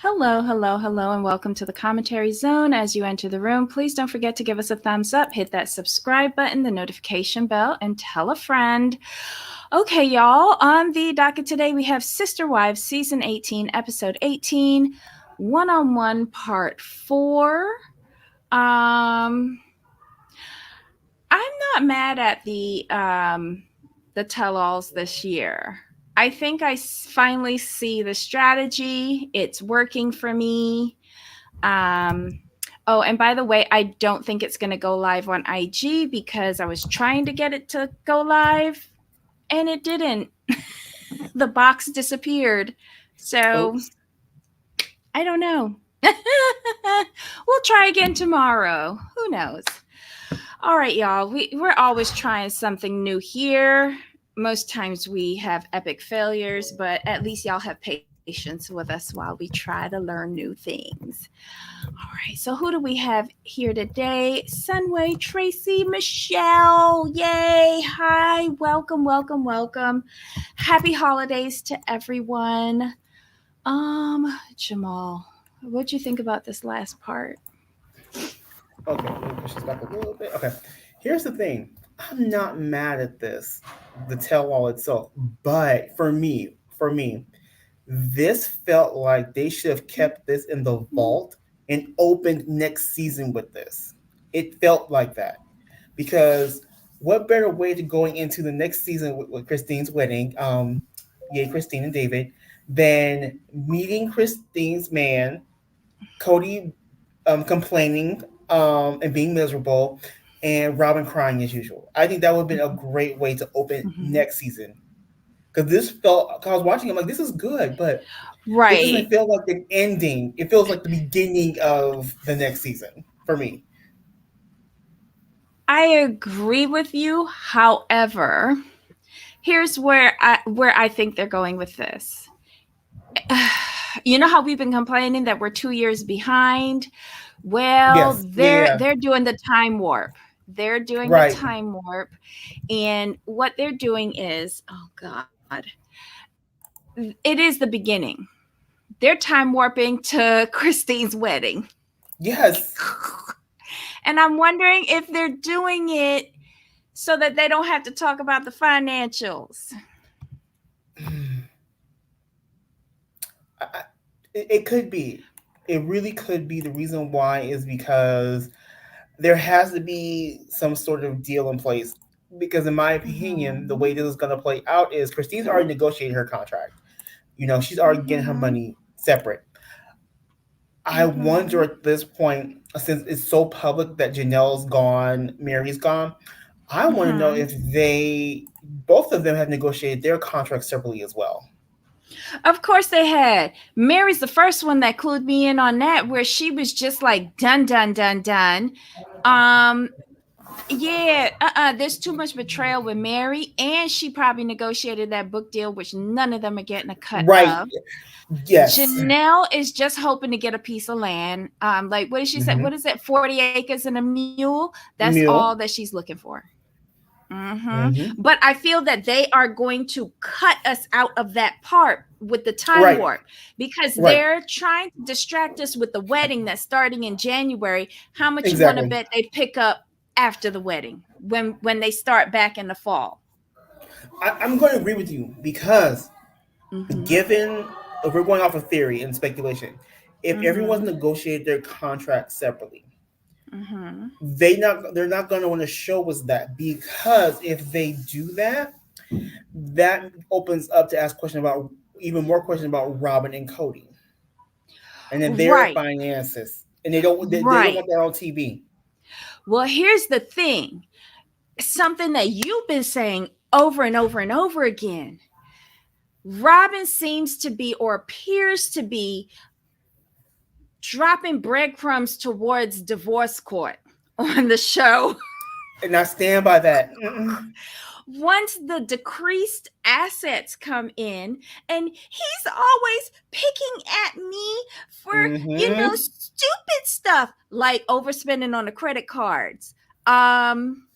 Hello, hello, hello, and welcome to the commentary zone. As you enter the room, please don't forget to give us a thumbs up, hit that subscribe button, the notification bell, and tell a friend. Okay, y'all, on the docket today, we have Sister Wives Season 18, Episode 18, One-on-One Part 4. I'm not mad at the tell-alls this year. I think I finally see the strategy. It's working for me. Oh, and by the way, I don't think it's going to go live on IG because I was trying to get it to go live and it didn't. The box disappeared. So Oops. I don't know. We'll try again tomorrow. Who knows? All right, y'all. We're always trying something new here. Most times we have epic failures, but at least y'all have patience with us while we try to learn new things. All right, so who do we have here today? Sunway, Tracy, Michelle. Yay. Hi. Welcome, welcome, welcome. Happy holidays to everyone. Jamal, what'd you think about this last part? Okay, let me push this back a little bit. Okay, here's the thing. I'm not mad at this, the tell-all itself, but for me, this felt like they should have kept this in the vault and opened next season with this. It felt like that because what better way to going into the next season with Christine's wedding, yay Christine and David, than meeting Christine's man, Kody complaining and being miserable, and Robin crying as usual. I think that would have been a great way to open Mm-hmm. next season. Because this felt, cause I was watching, I'm like, this is good, but it Right. doesn't feel like an ending. It feels like the beginning of the next season for me. I agree with you. However, here's where I think they're going with this. You know how we've been complaining that we're 2 years behind? Well, Yes, yeah, yeah, they're doing the time warp. They're doing the right. time warp, and what they're doing is, oh God, it is the beginning. They're time warping to Christine's wedding. Yes. And I'm wondering if they're doing it so that they don't have to talk about the financials. It could be. It really could be. The reason why is because there has to be some sort of deal in place. Because in my opinion, the way Mm-hmm. this is going to play out is Christine's already negotiated her contract. She's already getting her Mm-hmm. money separate. I wonder Mm-hmm. at this point, since it's so public that Janelle's gone, Mary's gone, I want to know Mm-hmm. if both of them have negotiated their contracts separately as well. Of course they had. Mary's the first one that clued me in on that, where she was just like done, done, done, done. Um, yeah, there's too much betrayal with Mary, and she probably negotiated that book deal, which none of them are getting a cut Right. of. Yes. Janelle is just hoping to get a piece of land. Like what did she say? Mm-hmm. What is it? 40 acres and a mule. That's all Mule. that she's looking for. Mm-hmm. But I feel that they are going to cut us out of that part with the time Right. warp because Right. they're trying to distract us with the wedding that's starting in January. How much you want to Exactly. bet they pick up after the wedding when they start back in the fall? I'm going to agree with you because Mm-hmm. given if we're going off of theory and speculation, if everyone's Mm-hmm. negotiated their contracts separately, Mm-hmm. they're not going to want to show us that because if they do that, that opens up to ask questions about even more questions about Robin and Kody and then their Right. finances, and they don't Right. want that on TV. Well, here's the thing. Something that you've been saying over and over and over again. Robin seems to be or appears to be dropping breadcrumbs towards divorce court on the show. And I stand by that. Mm-mm. Once the decreased assets come in, and he's always picking at me for, Mm-hmm. stupid stuff like overspending on the credit cards. Um,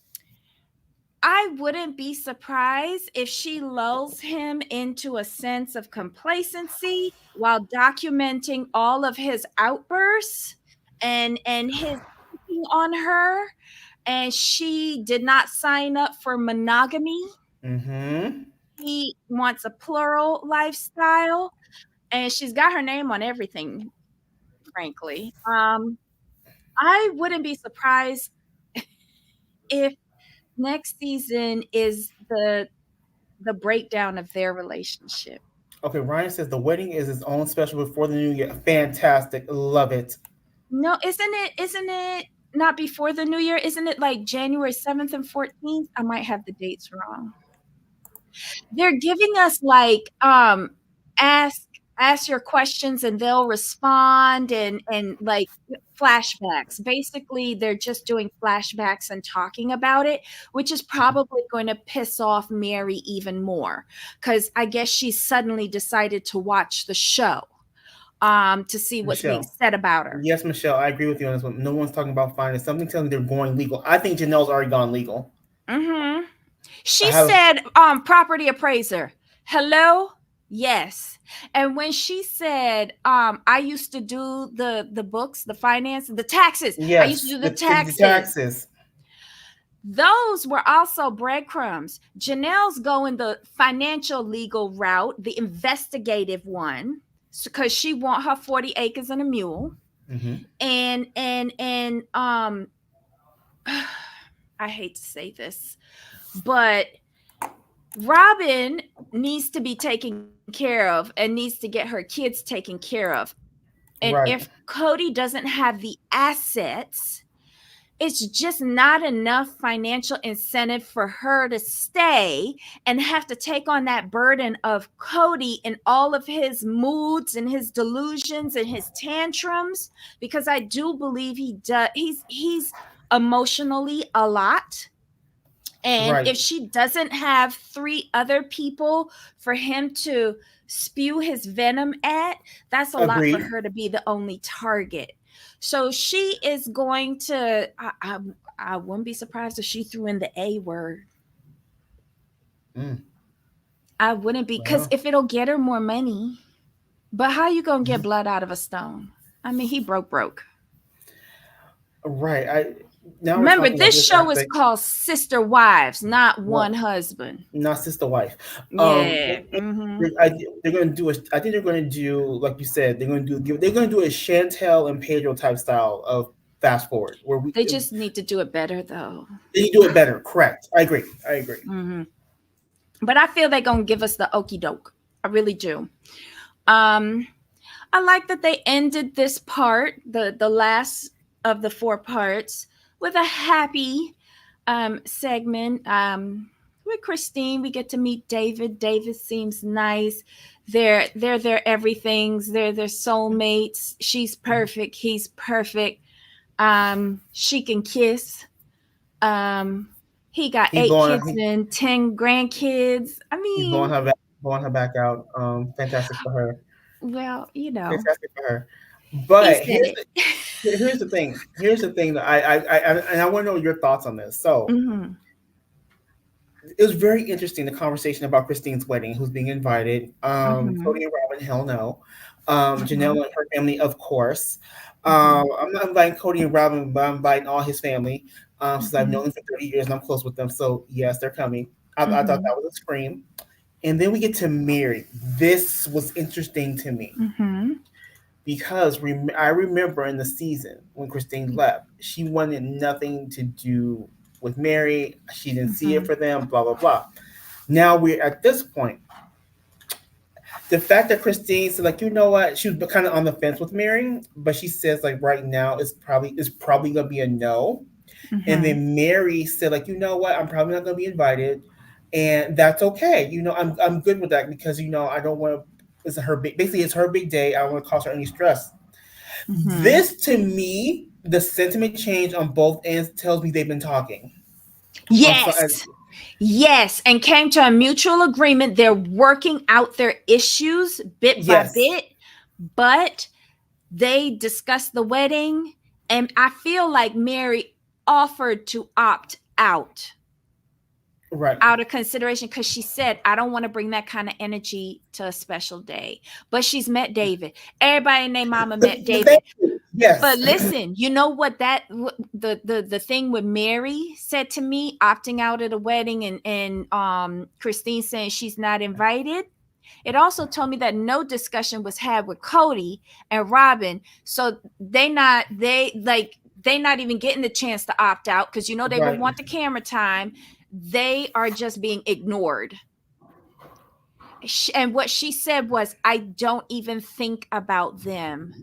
I wouldn't be surprised if she lulls him into a sense of complacency while documenting all of his outbursts and his picking on her, and she did not sign up for monogamy. Mm-hmm. He wants a plural lifestyle, and she's got her name on everything, frankly. I wouldn't be surprised if next season is the breakdown of their relationship. Okay, Ryan says the wedding is its own special before the new year. Fantastic. Love it. No, isn't it not before the new year? Isn't it like January 7th and 14th? I might have the dates wrong. They're giving us like ask ask your questions and they'll respond and like flashbacks. Basically, they're just doing flashbacks and talking about it, which is probably going to piss off Mary even more cuz I guess she suddenly decided to watch the show to see what's being Michelle. said about her. Yes, Michelle, I agree with you on this one. No one's talking about finance. Something telling me they're going legal. I think Janelle's already gone legal. Mhm. I She have said, property appraiser. Hello? Yes. And when she said, I used to do the books, the finance, the taxes. I used to yes, do the the taxes. taxes. Those were also breadcrumbs. Janelle's going the financial legal route, the investigative one, because she want her 40 acres and a mule. Mm-hmm. And I hate to say this, but Robin needs to be taken care of and needs to get her kids taken care of. And Right, if Kody doesn't have the assets, it's just not enough financial incentive for her to stay and have to take on that burden of Kody and all of his moods and his delusions and his tantrums, because I do believe he's emotionally a lot. And right. if she doesn't have three other people for him to spew his venom at, that's a lot for Agreed. her to be the only target. So she is going to, I wouldn't be surprised if she threw in the A word. Mm, I wouldn't be, because well, if it'll get her more money, but how you going to get blood out of a stone? I mean, he broke. right. I now we're Remember, talking about this this show is aspect. called Sister Wives, not What? one husband. Not sister wife. Yeah. Mm-hmm. They're going to do a. I think they're going to do like you said. They're going to do a Chantel and Pedro type style of fast forward where we They just need to do it better, though. they do it better. Correct. I agree. I agree. Hmm. But I feel they're gonna give us the okey doke. I really do. Um, I like that they ended this part, the last of the four parts, with a happy segment. With Christine, we get to meet David. David seems nice. They're their everythings. They're their soulmates. She's perfect. He's perfect. She can kiss. Um, he got He's eight blowing. kids and 10 grandkids. I He's mean, blowing her back out. Fantastic for her. well, Fantastic for her. he But said it. here's the thing. Here's the thing that and I want to know your thoughts on this. So Mm-hmm. it was very interesting the conversation about Christine's wedding, who's being invited. Mm-hmm. Cody and Robin, hell no. Janelle Mm-hmm. and her family, of course. Mm-hmm. I'm not inviting Cody and Robin, but I'm inviting all his family. Since I've Mm-hmm. known them for 30 years and I'm close with them. So yes, they're coming. I thought Mm-hmm. that was a scream. And then we get to Mary. This was interesting to me Mm-hmm. because I remember in the season when Christine left, she wanted nothing to do with Mary. She didn't see it Mm-hmm. for them, blah, blah, blah. Now we're at this point. The fact that Christine said, like, you know what, she was kind of on the fence with Mary, but she says, like, right now it's probably gonna be a no. And Mm-hmm. then Mary said, like, you know what, I'm probably not gonna be invited, and that's okay. I'm good with that because I don't want to. It's her big, basically it's her big day. I don't want to cause her any stress. Mm-hmm. This to me, the sentiment change on both ends tells me they've been talking. On so, Yes. Yes. And came to a mutual agreement. They're working out their issues bit by yes, bit, but they discussed the wedding. And I feel like Mary offered to opt out. Right. out of consideration, because she said, I don't want to bring that kind of energy to a special day. But she's met David. Everybody and their mama met Thank David. you. But Yes. listen, you know what the thing with Mary said to me, opting out of the wedding, and Christine saying she's not invited. It also told me that no discussion was had with Kody and Robin. So they not even getting the chance to opt out, because you know they would Right. want the camera time. They are just being ignored. And what she said was, I don't even think about them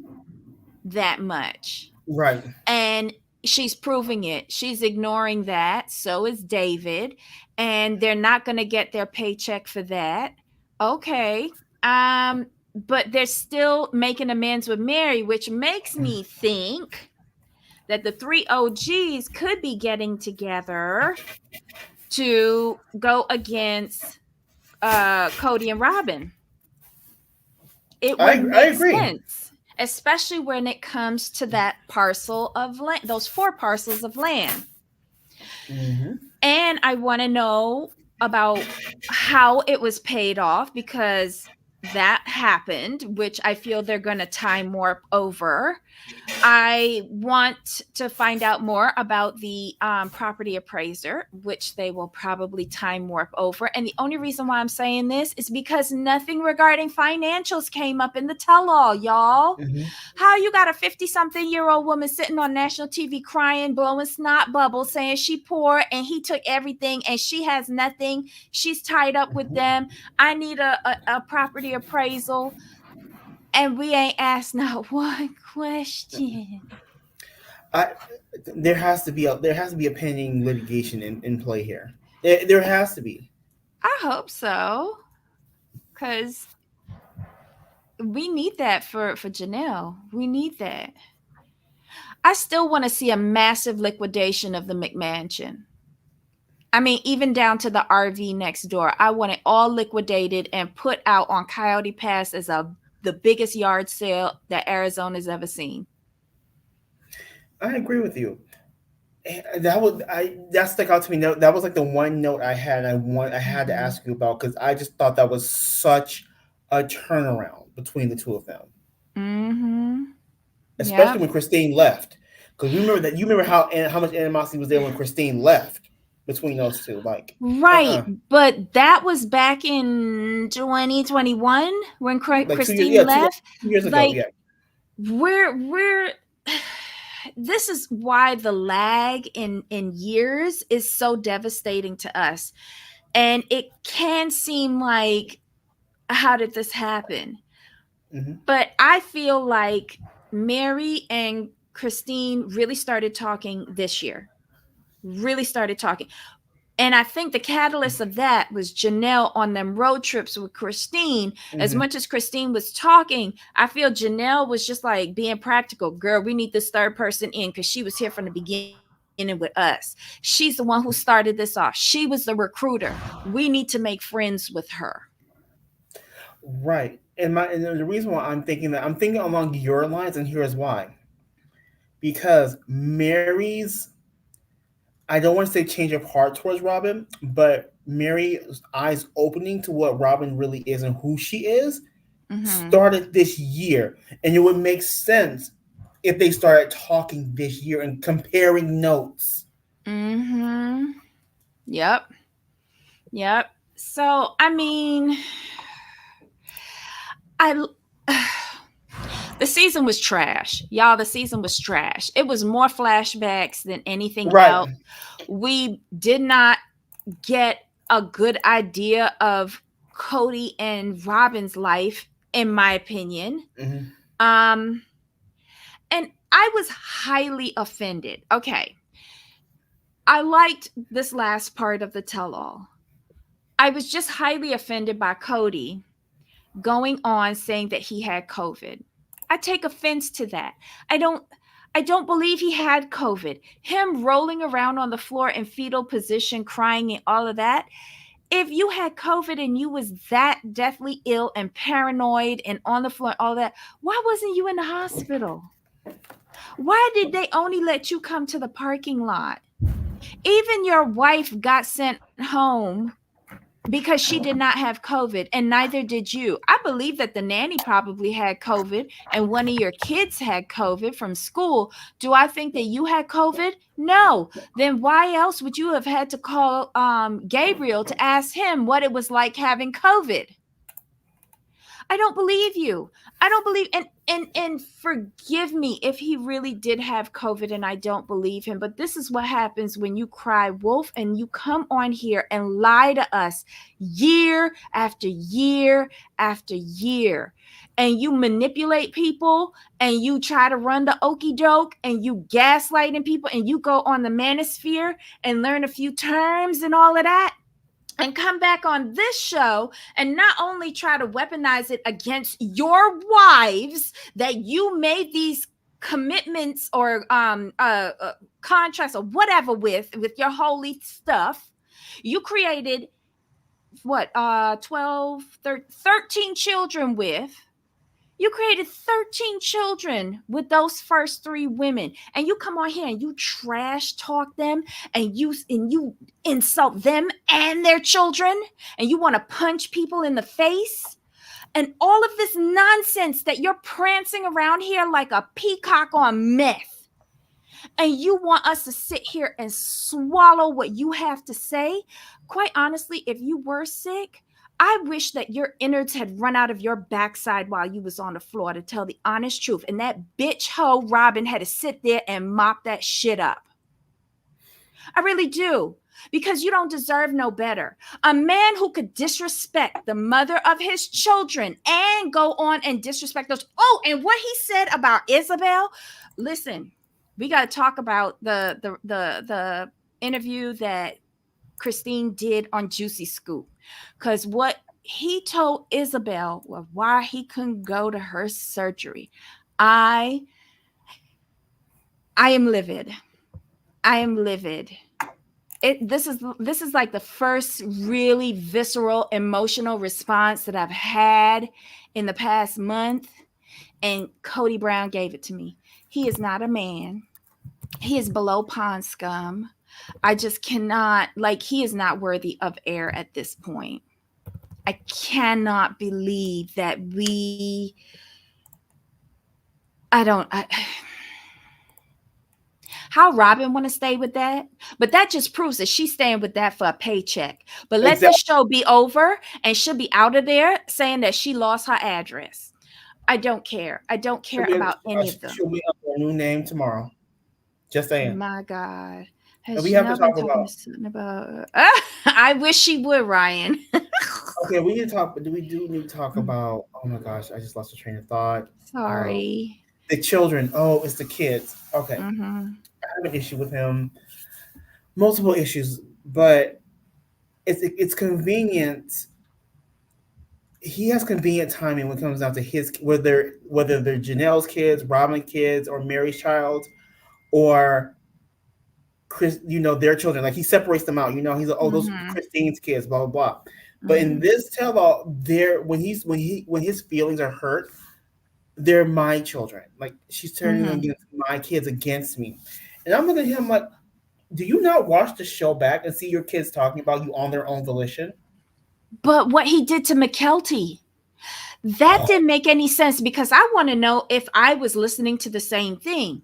that much. Right. And she's proving it. She's ignoring that. So is David. And they're not going to get their paycheck for that. Okay. But they're still making amends with Mary, which makes me think that the three OGs could be getting together to go against Kody and Robin. It would I make agree. sense, especially when it comes to that parcel of land, those 4 parcels of land. Hmm. And I want to know about how it was paid off, because that happened, which I feel they're going to time warp over. I want to find out more about the property appraiser, which they will probably time warp over. And the only reason why I'm saying this is because nothing regarding financials came up in the tell all, y'all. Hmm. How you got a 50-something-year-old woman sitting on national TV crying, blowing snot bubbles, saying she poor and he took everything and she has nothing. She's tied up with them. I need a property appraisal. And we ain't asked not one question. I there has to be a pending litigation in play here. There has to be. I hope so, because we need that for Janelle. We need that. I still want to see a massive liquidation of the McMansion. I mean, even down to the RV next door. I want it all liquidated and put out on Coyote Pass as the biggest yard sale that Arizona's ever seen. I agree with you. That stuck out to me. That was like the one note I had. I had to Mm-hmm. ask you about because I just thought that was such a turnaround between the two of them, Mm-hmm. especially Yep. when Christine left. Because you remember how much animosity was there when Christine left between those two. Like, Right, but that was back in 2021 when like 2 years, Christine yeah, left. 2 years ago, Like, yeah. we're this is why the lag in years is so devastating to us. And it can seem like, how did this happen? Hmm. But I feel like Mary and Christine really started talking this year. Really started talking. And I think the catalyst of that was Janelle on them road trips with Christine. As Hmm. much as Christine was talking, I feel Janelle was just like being practical. Girl, we need this third person in, because she was here from the beginning with us. She's the one who started this off. She was the recruiter. We need to make friends with her. Right. And the reason why I'm thinking along your lines, and here is why. Because Mary's, I don't want to say change of heart towards Robin, but Mary's eyes opening to what Robin really is and who she is Mm-hmm. started this year. And it would make sense if they started talking this year and comparing notes. Mm-hmm. Yep. Yep. So, I mean, I the season was trash. Y'all, the season was trash. It was more flashbacks than anything Right. else. We did not get a good idea of Kody and Robin's life, in my opinion. Hmm. Um, and I was highly offended. Okay. I liked this last part of the tell all. I was just highly offended by Kody going on saying that he had COVID. I take offense to that. I don't I don't believe he had COVID. Him rolling around on the floor in fetal position, crying and all of that. If you had COVID and you was that deathly ill and paranoid and on the floor, all that, why wasn't you in the hospital? Why did they only let you come to the parking lot? Even your wife got sent home because she did not have COVID, and neither did you. I believe that the nanny probably had COVID and one of your kids had COVID from school. Do I think that you had COVID? No. Then why else would you have had to call Gabriel to ask him what it was like having COVID? I don't believe you. I don't believe, and forgive me if he really did have COVID and I don't believe him, but this is what happens when you cry wolf and you come on here and lie to us year after year after year. And you manipulate people and you try to run the okey doke and you gaslighting people and you go on the manosphere and learn a few terms and all of that and come back on this show and not only try to weaponize it against your wives that you made these commitments or contracts or whatever with your holy stuff. You created what 12 13 children with. You created 13 children with those first three women, and you come on here and you trash talk them, and you insult them and their children, and you want to punch people in the face, and all of this nonsense that you're prancing around here like a peacock on meth. And you want us to sit here and swallow what you have to say. Quite honestly, if you were sick, I wish that your innards had run out of your backside while you was on the floor, to tell the honest truth. And that bitch hoe Robin had to sit there and mop that shit up. I really do. Because you don't deserve no better. A man who could disrespect the mother of his children and go on and disrespect those. Oh, and what he said about Isabel. Listen, we got to talk about the interview that Christine did on Juicy Scoop, because what he told Isabel was why he couldn't go to her surgery. I am livid. I am livid. This is like the first really visceral emotional response that I've had in the past month, and Kody Brown gave it to me. He is not a man. He is below pond scum. I just cannot, like, he is not worthy of air at this point. I cannot believe that how Robin want to stay with that, but that just proves that she's staying with that for a paycheck. But let Exactly. this show be over and she'll be out of there saying that she lost her address. I don't care. I don't care about any of them. She'll be up with a new name tomorrow. Just saying. My God. And Has we have to Janelle been talk talking about. to something about? I wish she would, Ryan. Okay, we need to talk. Do we do need to talk about? Oh my gosh, I just lost the train of thought. Sorry. The children. Oh, it's the kids. Okay, Mm-hmm. I have an issue with him. Multiple issues, but it's convenient. He has convenient timing when it comes down to his whether they're Janelle's kids, Robin's kids, or Mary's child, or Chris, their children. Like he separates them out. He's like, oh, those Mm-hmm. Christine's kids, blah blah blah. But in Mm-hmm. this tell all, there when his feelings are hurt, they're my children. Like she's turning Mm-hmm. against my kids against me, and I'm looking at him like, do you not watch the show back and see your kids talking about you on their own volition? But what he did to McKelty, that didn't make any sense, because I want to know if I was listening to the same thing.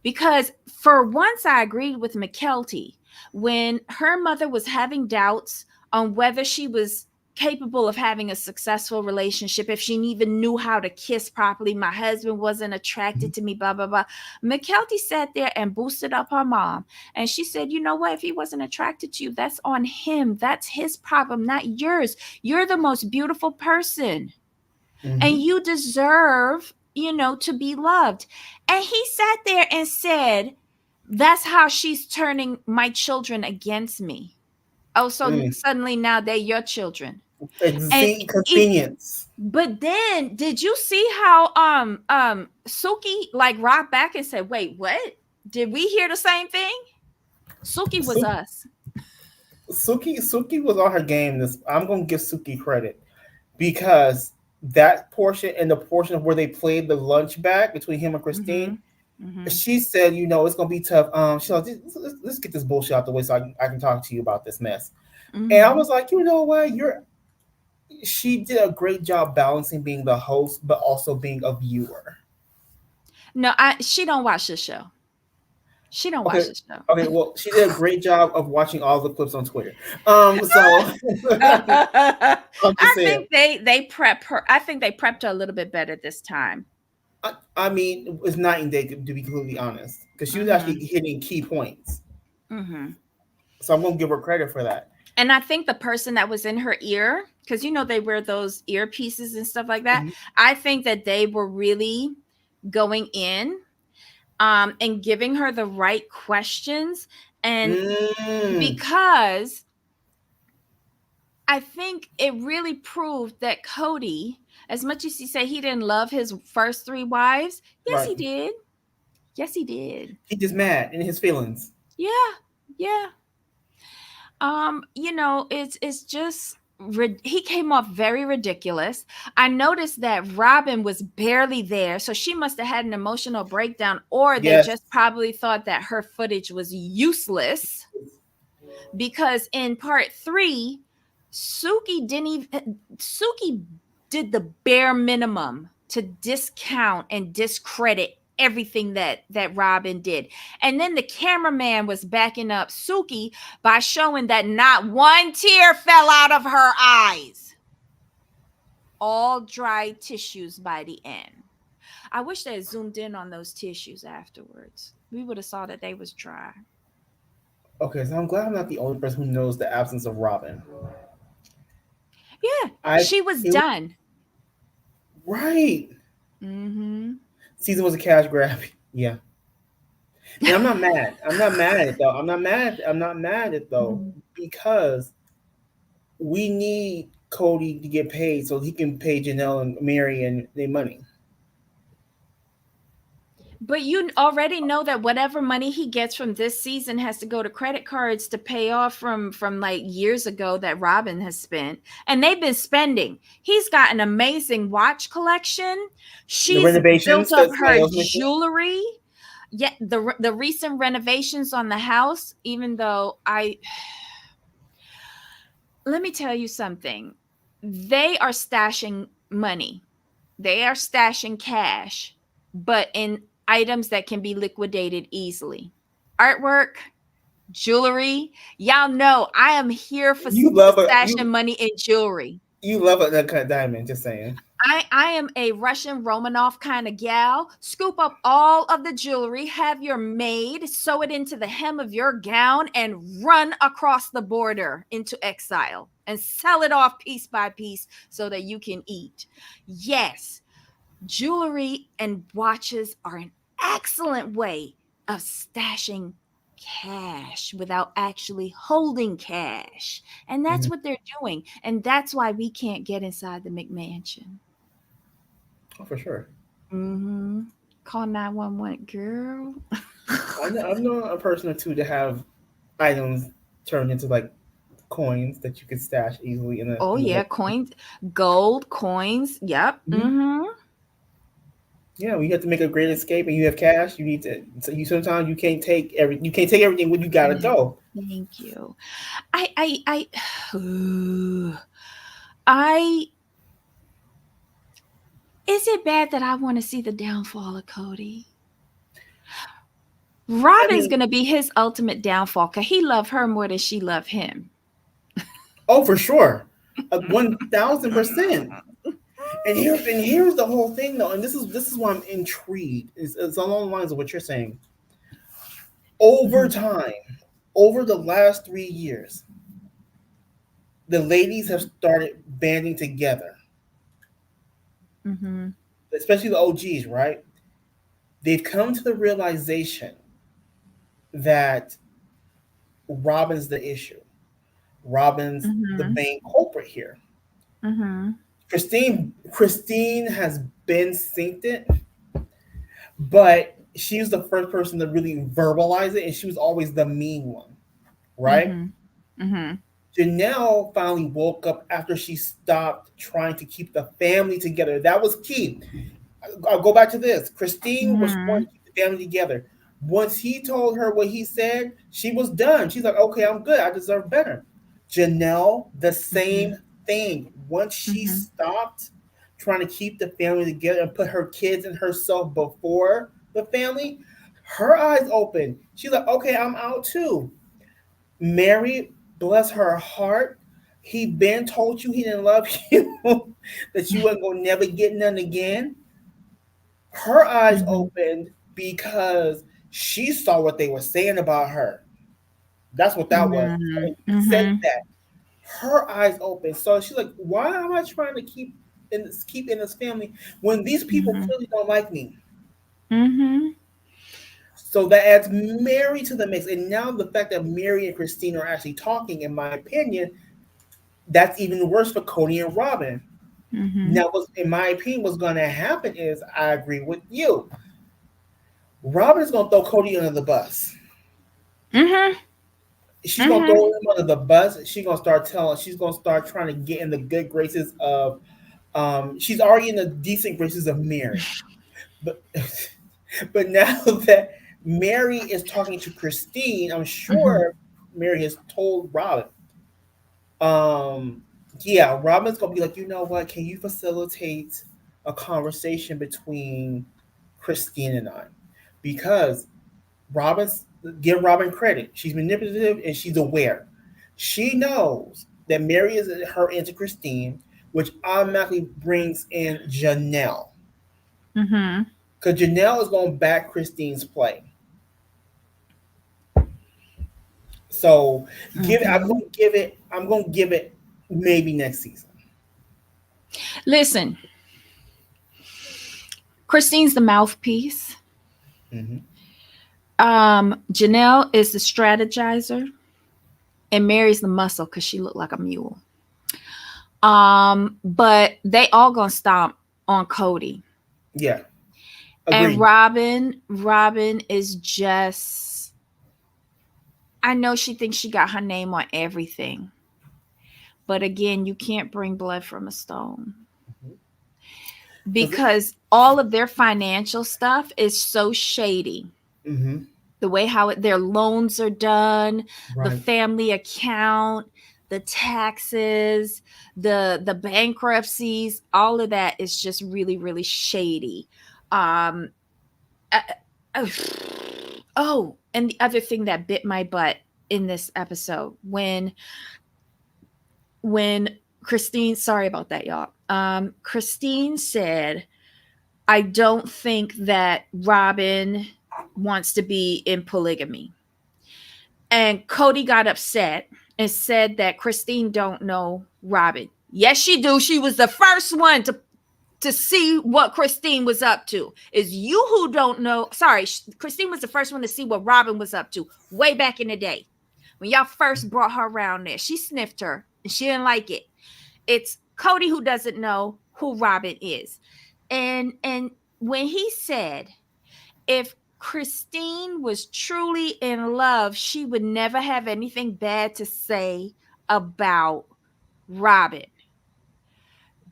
Because for once, I agreed with McKelty when her mother was having doubts on whether she was capable of having a successful relationship, if she even knew how to kiss properly. My husband wasn't attracted to me, blah, blah, blah. McKelty sat there and boosted up her mom. And she said, you know what? If he wasn't attracted to you, that's on him. That's his problem, not yours. You're the most beautiful person. And Mm-hmm. you deserve, to be loved. And he sat there and said, that's how she's turning my children against me. Oh, so Mm. suddenly now they're your children. And See, convenience. but then did you see how Suki like rocked back and said, wait, what? Did we hear the same thing? Suki was Su- us. Suki was on her game. I'm gonna give Suki credit because that portion and the portion of where they played the lunch back between him and Mm-hmm. Christine, Mm-hmm. she said, it's gonna be tough. She's like, let's get this bullshit out the way so I can talk to you about this mess. And I Mm-hmm. was like, you know what? She did a great job balancing being the host, but also being a viewer. No, she don't watch the show. She don't Okay, watch the show. okay. Well, she did a great job of watching all the clips on Twitter. So I I'm just saying. think they prep her. I think they prepped her a little bit better this time. I mean, it's night and day to be completely honest, because she was Mm-hmm. actually hitting key points. Mm-hmm. So I'm gonna give her credit for that. And I think the person that was in her ear, because they wear those earpieces and stuff like that. Mhm. I think that they were really going in, and giving her the right questions, and Mm, because I think it really proved that Kody, as much as he said he didn't love his first three wives, yes, right. he did. Yes, he did. He just mad in his feelings. Yeah, yeah. It's just he came off very ridiculous. I noticed that Robin was barely there, so she must have had an emotional breakdown, or they Yes. just probably thought that her footage was useless because in part three, Suki did the bare minimum to discount and discredit everything that Robin did. And then the cameraman was backing up Suki by showing that not one tear fell out of her eyes. All dry tissues by the end. I wish they had zoomed in on those tissues afterwards. We would have saw that they was dry. Okay, so I'm glad I'm not the only person who knows the absence of Robin. Yeah, I she was it was done. right. Mm-hmm. Season was a cash grab. Yeah. And I'm not mad. I'm not mad at it though. I'm not mad at it though because we need Kody to get paid so he can pay Janelle and Mary and their money. But you already know that whatever money he gets from this season has to go to credit cards to pay off from like years ago that Robin has spent. And they've been spending. He's got an amazing watch collection. The She's built renovations up that her somebody else mentioned. jewelry. Yeah, the recent renovations on the house, even though I let me tell you something. They are stashing money. They are stashing cash, but in items that can be liquidated easily. Artwork, jewelry. Y'all know I am here for You love a stashing money in jewelry. you love a cut diamond. Just saying. I am a Russian Romanov kind of gal. Scoop up all of the jewelry, have your maid sew it into the hem of your gown, and run across the border into exile and sell it off piece by piece so that you can eat. Yes, jewelry and watches are an excellent way of stashing cash without actually holding cash. And that's Mhm. what they're doing. And that's why we can't get inside the McMansion. Oh, for sure. Mm-hmm. Call 911, girl. I've known a person or two to have items turned into like coins that you could stash easily in the Oh, in the yeah. like. Coins, gold, coins. Yep. Mhm. Mm-hmm. Yeah, when you have to make a great escape and you have cash, you need to. So you sometimes you can't take everything when you gotta Yeah. go. Thank you. Ooh. I, is it bad that I want to see the downfall of Kody? I Robin's mean, gonna be his ultimate downfall because he loved her more than she loved him. oh for sure, 1,000%. And here's the whole thing though, and this is why I'm intrigued. It's along the lines of what you're saying. Over Mhm, time, over the last 3 years, the ladies have started banding together, mhm, especially the OGs, right? They've come to the realization that Robin's the issue. Robin's the mhm, main culprit here. mhm, Christine has been synced it, but she was the first person to really verbalize it, and she was always the mean one, right? mhm, mhm, Janelle finally woke up after she stopped trying to keep the family together. That was key. I'll go back to this. Christine was trying to mhm, keep the family together. Once he told her what he said, she was done. She's like, okay, I'm good. I deserve better. Janelle, the Mm-hmm. same thing. Once she Mm-hmm. stopped trying to keep the family together and put her kids and herself before the family, her eyes opened. She's like, okay, I'm out too. Mary, bless her heart, he been told you he didn't love you, that you wasn't gonna never get none again. Her eyes Mm-hmm. opened because she saw what they were saying about her. That's what that was. Mm-hmm. And he said Mm-hmm. that. Her eyes opened. So she's like, why am I trying to keep in this family when these people Mm-hmm. clearly don't like me? Mm-hmm. So that adds Mary to the mix. And now the fact that Mary and Christine are actually talking, in my opinion, that's even worse for Kody and Robin. Mm-hmm. Now, in my opinion, what's going to happen is I agree with you. Robin's going to throw Kody under the bus. Mm-hmm. She's going to throw Mm-hmm. him under the bus. She's going to start trying to get in the good graces of, she's already in the decent graces of Mary. But, but now that Mary is talking to Christine, I'm Mm-hmm. sure Mary has told Robin, um, yeah, Robin's gonna be like, you know what? Can you facilitate a conversation between Christine and I? Because Robin's give Robin credit. She's manipulative and she's aware. She knows that Mary is her into Christine, which automatically brings in Janelle. Mm-hmm. Because Janelle is going to back Christine's play. So Mm-hmm. I'm gonna give it maybe next season. Listen, Christine's the mouthpiece. Mm-hmm. Janelle is the strategizer, and Mary's the muscle because she looked like a mule. But they all gonna stomp on Kody. Yeah, And agreed. Robin is just, I know she thinks she got her name on everything. But again, you can't bring blood from a stone Because because all of their financial stuff is so shady. mm-hmm. The way how their loans are done, the Right. family account, the taxes, the bankruptcies, all of that is just really really shady. Um uh, uh, oh, and the other thing that bit my butt in this episode when Christine, sorry about that, y'all. Christine said, I don't think that Robin wants to be in polygamy. And Kody got upset and said that Christine don't know Robin. Yes, she do. She was the first one to see what Christine was up to. Is you who don't know. Sorry, Christine was the first one to see what Robin was up to way back in the day. When y'all first brought her around there, she sniffed her and she didn't like it. It's Kody who doesn't know who Robin is. And when he said if Christine was truly in love, she would never have anything bad to say about Robin.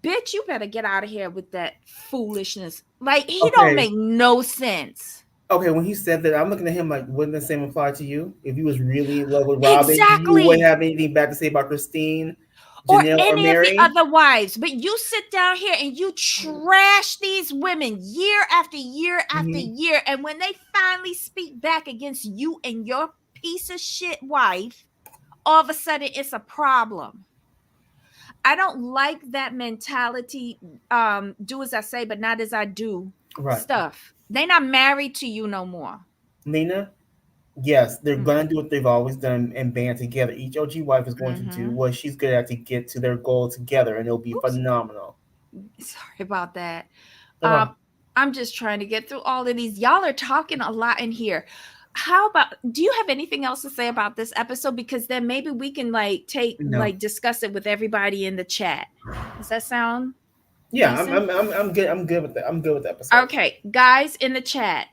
Bitch, you better get out of here with that foolishness. Like he don't Okay. make no sense. Okay. When he said that, I'm looking at him like, wouldn't the same apply to you? If you was really in love with Robin, you wouldn't Exactly. have anything bad to say about Christine, Or Janelle, or any of the Mary. other wives. But you sit down here and you trash these women year after year after Mm-hmm. year. And when they finally speak back against you and your piece of shit wife, all of a sudden it's a problem. I don't like that mentality. Do as I say, but not as I do Right. stuff. They not married to you no more. Nina, yes, they're Mm. gonna do what they've always done and band together. Each OG wife is going to do Mm-hmm. what she's good at to get to their goal together, and it'll be Oops. phenomenal. Sorry about that. No Um, problem. I'm just trying to get through all of these. Y'all are talking a lot in here. How about, do you have anything else to say about this episode? Because then maybe we can No. discuss it with everybody in the chat. Does that sound Yeah, decent? I'm good. I'm good with that. I'm good with the episode. Okay, guys in the chat,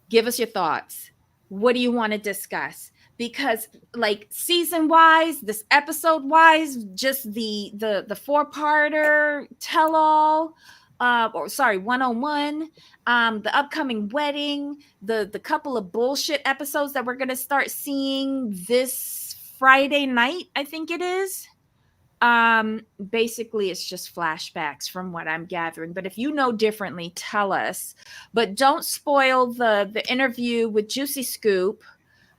give us your thoughts. What do you want to discuss? Because like season wise, this episode wise, just the four-parter tell all, or sorry, 101, the upcoming wedding, the couple of bullshit episodes that we're gonna start seeing this Friday night, I think it is. Basically it's just flashbacks from what I'm gathering. But if you know differently, tell us. But don't spoil the interview with Juicy Scoop,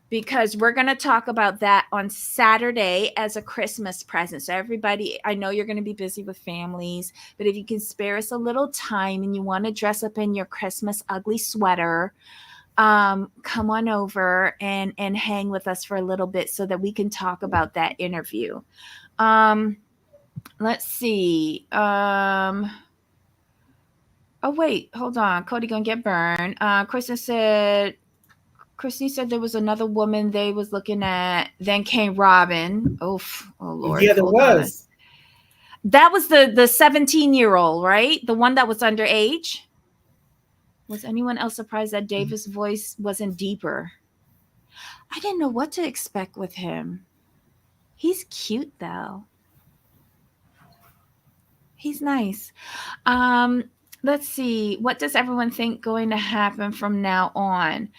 because we're going to talk about that on Saturday as a Christmas present. So, everybody, I know you're going to be busy with families, but if you can spare us a little time and you want to dress up in your Christmas ugly sweater, come on over and hang with us for a little bit so that we can talk about that interview. Um, let's see. Oh wait, hold on. Kody gonna get burned. Christine said there was another woman they was looking at. Then came Robin. Oof. Oh Lord. Yeah, there Hold on. was. That was the 17-year-old, right? The one that was underage. Was anyone else surprised that Davis' voice wasn't deeper? I didn't know what to expect with him. He's cute though. He's nice. Um, let's see. What does everyone think going to happen from now on?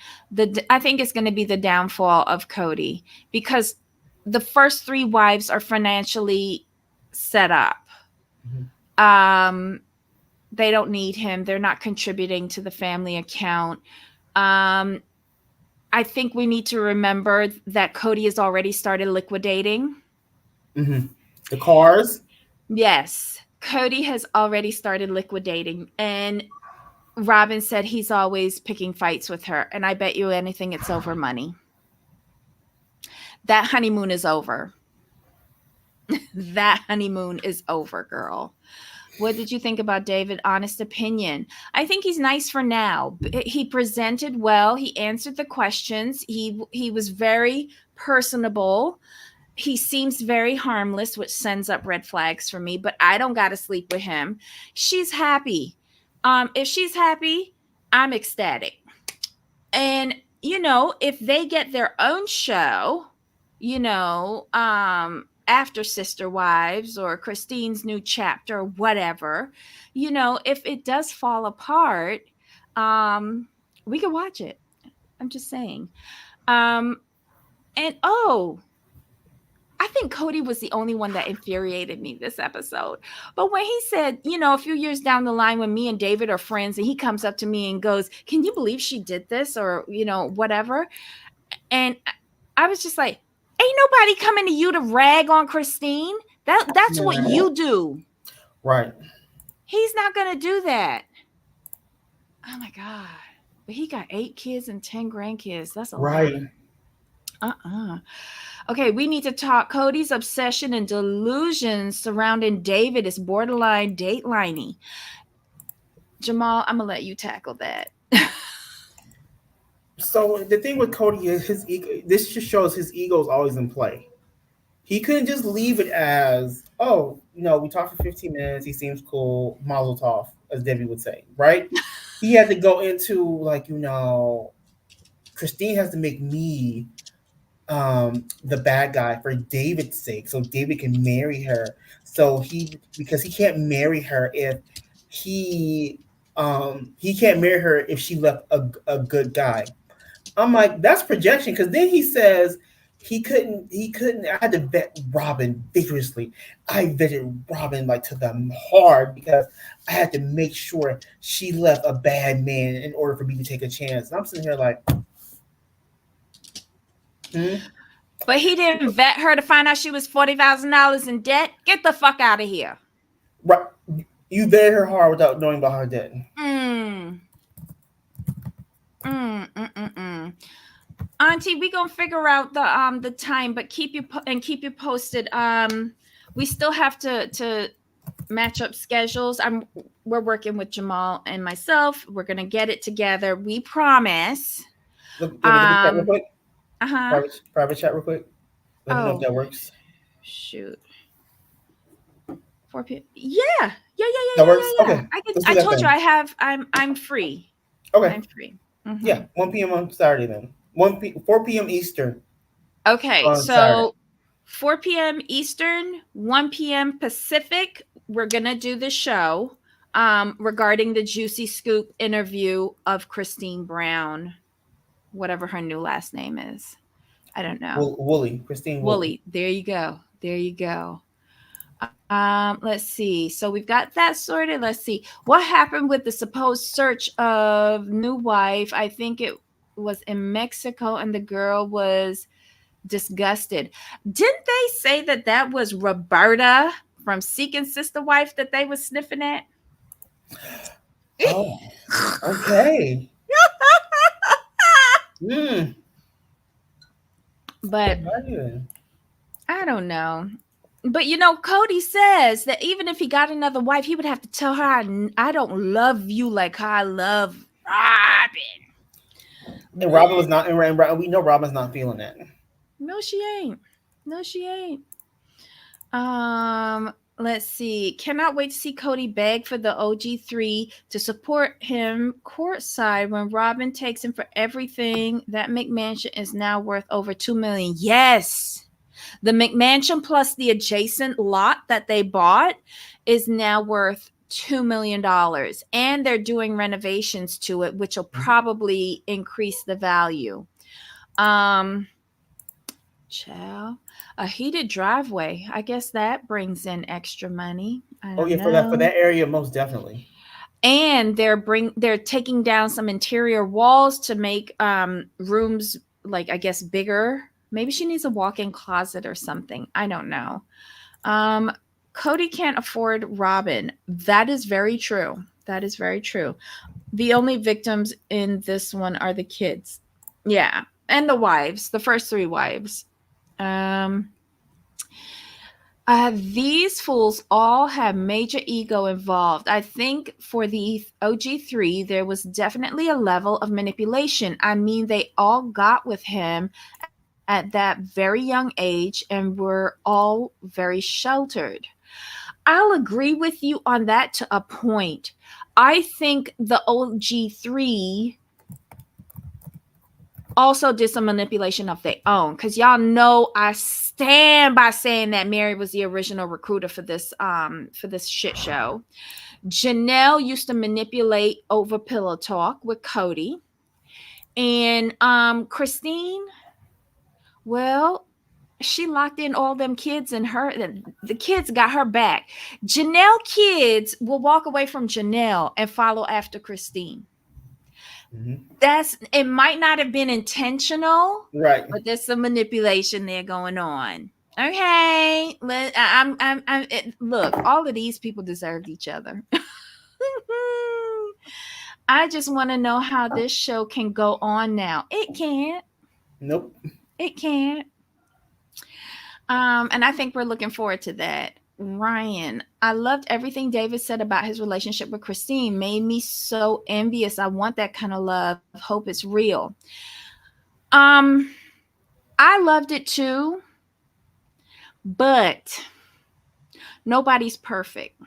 I think it's going to be the downfall of Kody, because the first three wives are financially set up. Mm-hmm. They don't need him. They're not contributing to the family account. Um, I think we need to remember that Kody has already started liquidating. Mm-hmm. The cars. Yes, Kody has already started liquidating, and Robin said he's always picking fights with her, and I bet you anything it's over money. That honeymoon is over. That honeymoon is over, girl. What did you think about David? Honest opinion. I think he's nice for now. He presented well. He answered the questions. He was very personable. He seems very harmless, which sends up red flags for me, but I don't got to sleep with him. She's happy. If she's happy, I'm ecstatic. And if they get their own show, after Sister Wives or Christine's new chapter or whatever, if it does fall apart, we can watch it. I'm just saying. um and I think Kody was the only one that infuriated me this episode. But when he said, a few years down the line when me and David are friends, and he comes up to me and goes, "Can you believe she did this?" or, whatever. And I was just like, ain't nobody coming to you to rag on Christine. That's what Yeah. you do. Right. He's not going to do that. Oh my God. But he got 8 kids and 10 grandkids. That's a lot. Right. Okay, we need to talk. Kody's obsession and delusions surrounding David is borderline dateliney. Jamal, I'm gonna let you tackle that. So the thing with Kody is his ego. This just shows his ego is always in play. He couldn't just leave it as, oh, we talked for 15 minutes. He seems cool. Mazel tov, as Debbie would say, right? He had to go into like, Christine has to make me the bad guy for David's sake, so David can marry her. So because he can't marry her if he can't marry her if she left a good guy. I'm like, that's projection, because then he says he couldn't. I had to vet Robin vigorously. I vetted Robin like to the hard, because I had to make sure she left a bad man in order for me to take a chance. And I'm sitting here like, hmm? But he didn't vet her to find out she was $40,000 in debt. Get the fuck out of here. Right. You vetted her hard without knowing about her debt. Auntie, we gonna figure out the time, but keep you posted. We still have to match up schedules. We're working with Jamal and myself. We're gonna get it together. We promise. Look, let me chat real quick. Uh-huh. Private chat real quick. Let me know if that works. Shoot. 4 p.m. Yeah. That works? Yeah. Okay. I told you I'm free. Okay. I'm free. Mm-hmm. Yeah, 1 p.m. on Saturday then. 4 p.m. Eastern. Okay, so Saturday. 4 p.m. Eastern, 1 p.m. Pacific, we're going to do the show. regarding the Juicy Scoop interview of Christine Brown, whatever her new last name is. I don't know. Wooly, Christine Wooly. Wooly. There you go. There you go. Let's see. So we've got that sorted. Let's see. What happened with the supposed search of new wife? I think it was in Mexico and the girl was disgusted. Didn't they say that that was Roberta from Seeking Sister Wife that they was sniffing at? Oh, okay. Hmm. But Imagine. I don't know. But Kody says that even if he got another wife, he would have to tell her, I don't love you like how I love Robin. And But Robin was not, we know Robin's not feeling that. no, she ain't. No, she ain't. Let's see. Cannot wait to see Kody beg for the OG3 to support him courtside when Robin takes him for everything. That McMansion is now worth over $2 million. Yes. The McMansion plus the adjacent lot that they bought is now worth $2 million. And they're doing renovations to it, which will probably increase the value. Child. A heated driveway. I guess that brings in extra money. I Oh don't yeah, for that know. area, most definitely. And they're taking down some interior walls to make rooms, like, I guess, bigger. Maybe she needs a walk-in closet or something. I don't know. Um Kody can't afford Robin. That is very true. That is very true. The only victims in this one are the kids. Yeah. And the wives, the first three wives. Um these fools all have major ego involved. I think for the OG3, there was definitely a level of manipulation. I mean, they all got with him at that very young age and were all very sheltered. I'll agree with you on that to a point. I think the OG3 also did some manipulation of their own, because y'all know I stand by saying that Mary was the original recruiter for this shit show. Janelle used to manipulate over pillow talk with Kody. And Christine, well, she locked in all them kids, and the kids got her back. Janelle kids will walk away from Janelle and follow after Christine. Hmm. It might not have been intentional, Right. but there's some manipulation there going on. Okay, look, all of these people deserved each other. I just want to know how this show can go on now. It can't. Nope. It can't. And I think we're looking forward to that. Ryan, I loved everything David said about his relationship with Christine. Made me so envious. I want that kind of love. Hope it's real. Um, I loved it too, but nobody's perfect.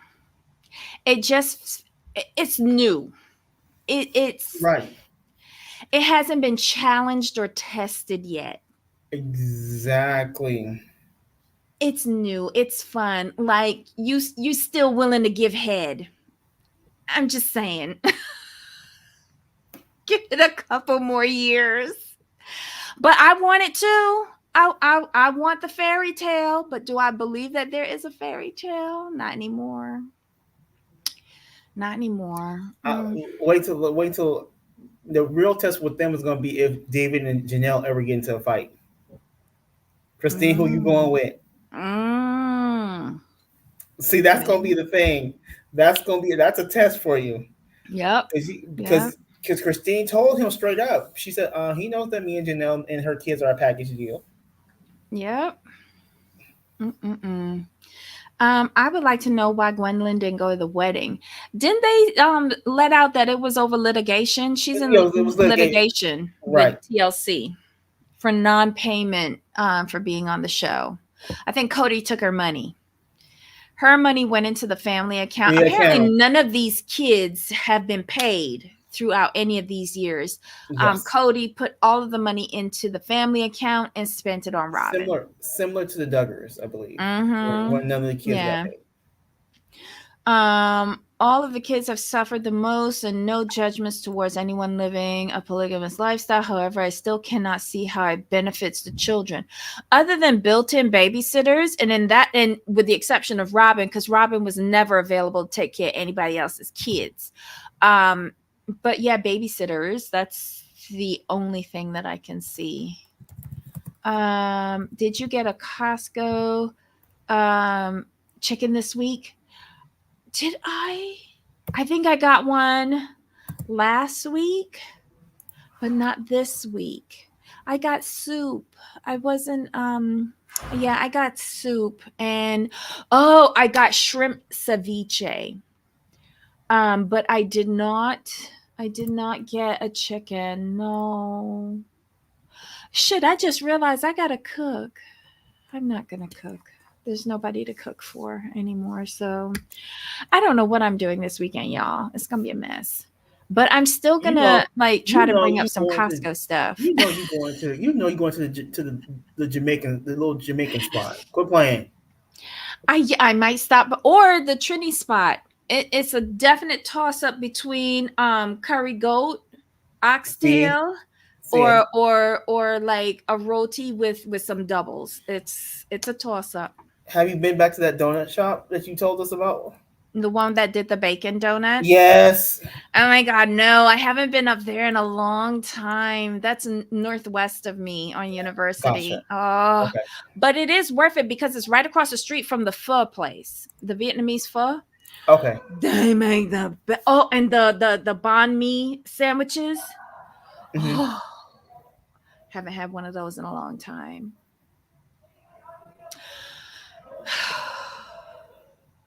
It just it's new. It, it's Right. it hasn't been challenged or tested yet. Exactly. It's new. It's fun. Like you still willing to give head. I'm just saying. Give it a couple more years. But I want it to. I want the fairy tale, but do I believe that there is a fairy tale? Not anymore. Not anymore. Wait till the real test with them is going to be if David and Janelle ever get into a fight. Christine, who you going Mm. with? Mm. See, that's going to be Okay. the thing. That's a test for you. Yep. Because Yep. because Christine told him straight up. She said, he knows that me and Janelle and her kids are a package deal. Yep. Mm-mm-mm. I would like to know why Gwendolyn didn't go to the wedding. Didn't they let out that it was over litigation? She's You in know, it was litigation. litigation with Right. TLC for non-payment for being on the show. I think Kody took her money. Her money went into the family account. The Apparently, account. none of these kids have been paid throughout any of these years. Yes. Kody put all of the money into the family account and spent it on Robin. Similar to the Duggars, I believe, Mm-hmm. when none of the kids got Yeah. paid. all of the kids have suffered the most, and no judgments towards anyone living a polygamous lifestyle. However, I still cannot see how it benefits the children, other than built-in babysitters, and in that, and with the exception of Robin, because Robin was never available to take care of anybody else's kids. Um, but yeah, babysitters. That's the only thing that I can see. Did you get a Costco um, chicken this week? Did I? I think I got one last week, but not this week. I got soup. I wasn't yeah, I got soup, and oh, I got shrimp ceviche. But I did not get a chicken. No. Shit, I just realized I got to cook. I'm not going to cook. There's nobody to cook for anymore. So I don't know what I'm doing this weekend, y'all. It's gonna be a mess. But I'm still You know, gonna like you try to know, bring up you some going to, Costco stuff. you going to the Jamaican, the little Jamaican spot. Quit playing. I might stop, or the Trini spot. It's a definite toss up between curry goat, See, oxtail, see, or like a roti with some doubles. It's a toss up. have you been back to that donut shop that you told us about? The one that did the bacon donuts. Yes. Oh my God, no, I haven't been up there in a long time. That's northwest of me on Gotcha. University. Oh, Okay. but it is worth it because it's right across the street from the pho place, the Vietnamese pho. Okay. They make oh, and the banh mi sandwiches. Hmm. Oh, haven't had one of those in a long time.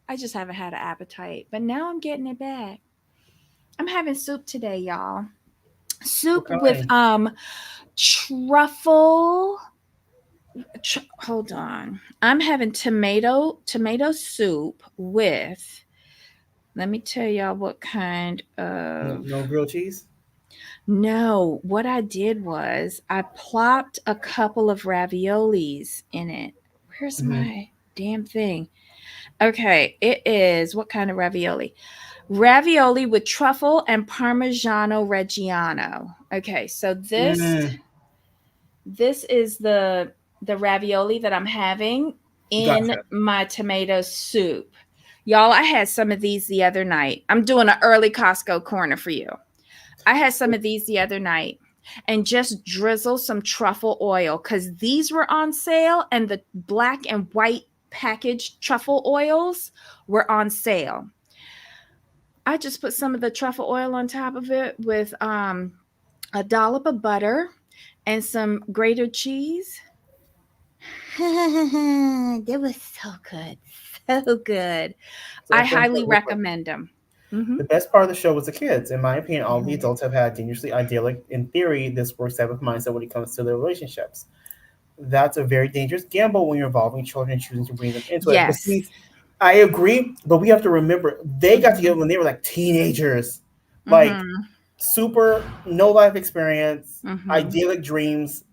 I just haven't had an appetite, but now I'm getting it back. I'm having soup today, y'all. What Soup with kind? truffle. Hold on. I'm having tomato soup with. Let me tell y'all what kind No, of. no grilled cheese. No, what I did was I plopped a couple of raviolis in it. Where's Hmm. my damn thing? Okay, it is what kind of ravioli? Ravioli with truffle and Parmigiano Reggiano. Okay, so Mm, this is the ravioli that I'm having in gotcha. my tomato soup. Y'all, I had some of these the other night. I'm doing an early Costco corner for you. I had some of these the other night and just drizzle some truffle oil because these were on sale, and the black and white packaged truffle oils were on sale. I just put some of the truffle oil on top of it with a dollop of butter and some grated cheese. They was so good. So good. So I FM highly said real quick. recommend them. Mm-hmm. The best part of the show was the kids. In my opinion, all the Mm-hmm. adults have had dangerously idyllic. In theory, this works type of mindset when it comes to their relationships. That's a very dangerous gamble when you're involving children and choosing to bring them into it. But Yes. see, I agree, but we have to remember they got Mm-hmm. together when they were like teenagers, like Mm-hmm. super no life experience, Mm-hmm. idyllic dreams,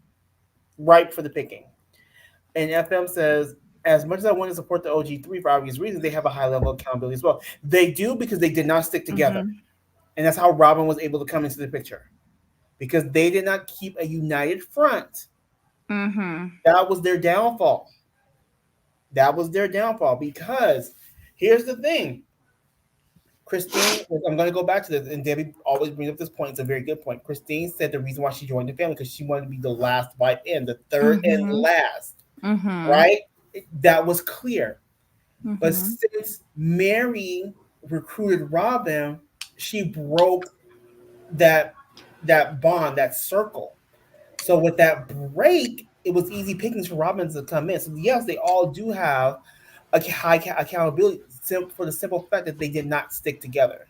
ripe for the picking. And FM says, as much as I want to support the OG3 for obvious reasons, they have a high level of accountability as well. They do because they did not stick together. Mm-hmm. And that's how Robin was able to come into the picture because they did not keep a united front. Mm-hmm. That was their downfall. That was their downfall because here's the thing. Christine, I'm going to go back to this, and Debbie always brings up this point. It's a very good point. Christine said the reason why she joined the family because she wanted to be the last wife in, the third and Mm-hmm. last, Mm-hmm. right? That was clear. But Mm-hmm. since Mary recruited Robin, she broke that bond, that circle. So with that break, it was easy pickings for Robin to come in. So yes, they all do have a high accountability for the simple fact that they did not stick together.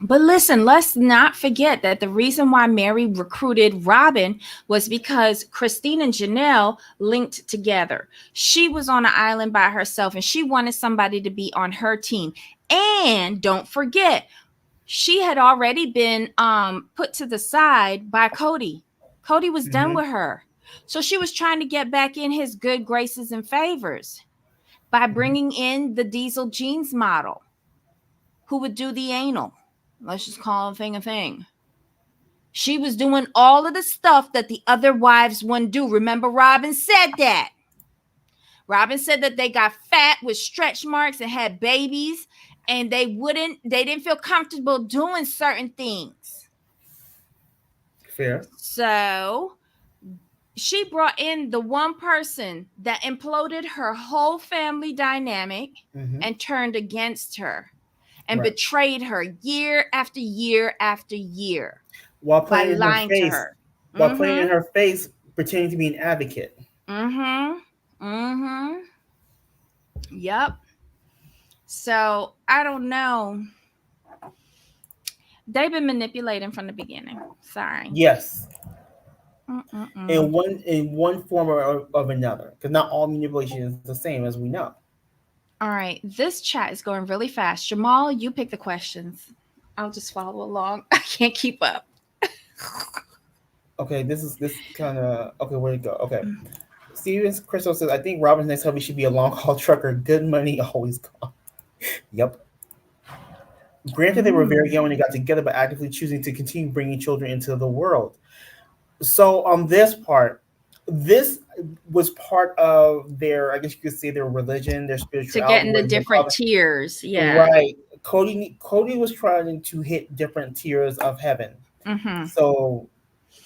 But listen, let's not forget that the reason why Mary recruited Robin was because Christine and Janelle linked together. She was on an island by herself and she wanted somebody to be on her team. And don't forget, she had already been put to the side by Kody. Kody was done Hmm. with her. So she was trying to get back in his good graces and favors by bringing in the Diesel Jeans model, who would do the anal. Let's just call a thing a thing. She was doing all of the stuff that the other wives wouldn't do. Remember, Robin said that. Robin said that they got fat with stretch marks and had babies, and they didn't feel comfortable doing certain things. Fair. So she brought in the one person that imploded her whole family dynamic Mm-hmm. and turned against her and Right. betrayed her year after year after year While by playing in her lying to face, her. while playing Mm-hmm. in her face, pretending to be an advocate. Mm-hmm. Mm-hmm. Yep. So I don't know. They've been manipulating from the beginning. Sorry. Yes, Mm-mm-mm. in one form of another, because not all manipulation is the same, as we know. All right. This chat is going really fast. Jamal, you pick the questions. I'll just follow along. I can't keep up. Okay, this kind of okay. Where to go? Okay, Stevens Crystal says, I think Robin's next hobby should be a long haul trucker. Good money, always gone. Yep. Granted, they were very young when they got together, but actively choosing to continue bringing children into the world. So on this part, this was part of their, I guess you could say, their religion, their To get spirituality, in the whatever you different call it. tiers. Yeah. Right. Cody was trying to hit different tiers of heaven. Mm-hmm. So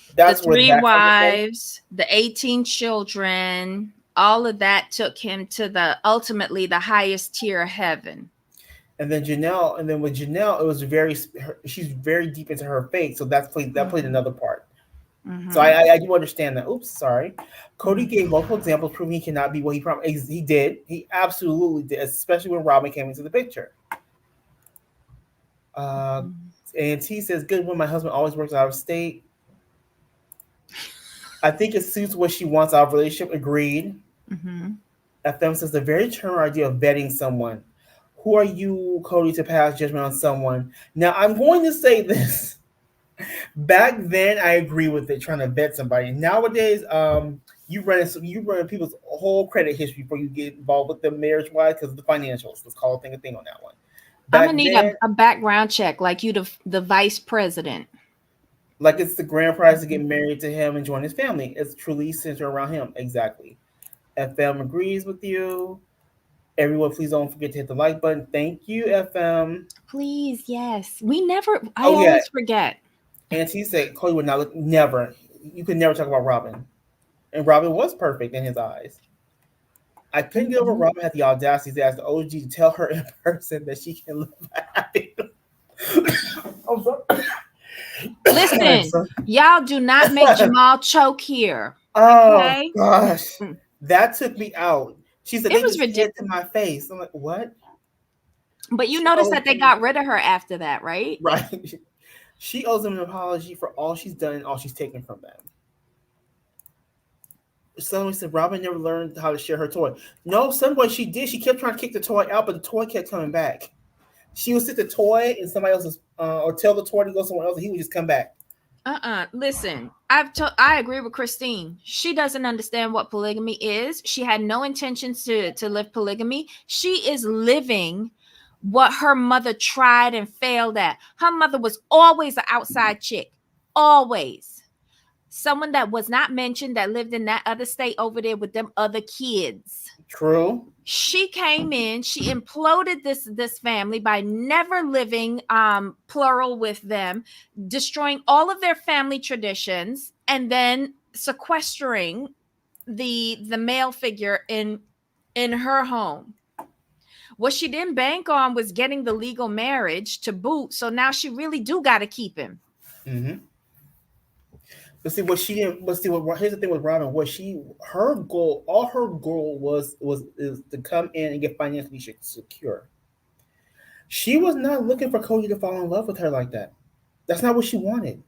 The that's where three that comes from. wives, the 18 children, all of that took him to the ultimately the highest tier of heaven. And then with Janelle, it was she's very deep into her faith, so that played Mm-hmm. another part. So Mm-hmm. I do understand that. Oops, sorry. Cody Mm-hmm. gave multiple examples proving he cannot be what he promised. He did. He absolutely did, especially when Robin came into the picture. Uh, and T says, "Good when my husband always works out of state. I think it suits what she wants out of relationship." Agreed. Mm-hmm. FM says the very term or idea of vetting someone. Who are you, Cody, to pass judgment on someone? Now I'm going to say this. Back then, I agree with it, trying to vet somebody. Nowadays, you run people's whole credit history before you get involved with them marriage wise because of the financials. Let's call a thing on that one. I'm gonna Back need then, a background check, like you, the vice president. like it's the grand prize to get married to him and join his family. It's truly centered around him. Exactly. FM agrees with you. Everyone, please don't forget to hit the like button. Thank you, FM. Please, yes. We never. I Oh yeah, always forget. and he said Chloe would not look never. You could never talk about Robin, and Robin was perfect in his eyes. I couldn't get over Mhm. Robin had the audacity to ask the OG to tell her in person that she can live happy. I'm sorry. I'm Listen, sorry. y'all do not make Jamal choke here. Oh Okay. gosh, Mm. that took me out. She said It they was just said ridiculous. to my face. I'm like, what? But you She notice owes that they him got rid of her after that, right? right. She owes him an apology for all she's done and all she's taken from them. Someone said Robin never learned how to share her toy. No, some way she did. She kept trying to kick the toy out, but the toy kept coming back. She would sit the toy in somebody else's, or tell the toy to go somewhere else, and he would just come back. Listen, I agree with Christine. She doesn't understand what polygamy is. She had no intentions to live polygamy. She is living what her mother tried and failed at. Her mother was always an outside chick. Always. Someone that was not mentioned that lived in that other state over there with them other kids. True. She came in, she imploded this family by never living plural with them, destroying all of their family traditions, and then sequestering the male figure in her home. What she didn't bank on was getting the legal marriage to boot, so now she really do got to keep him. Mm-hmm. But see what she didn't. But see what here's the thing with Robin. What she her goal, all her goal was is to come in and get financially secure. She was not looking for Cody to fall in love with her like that. That's not what she wanted.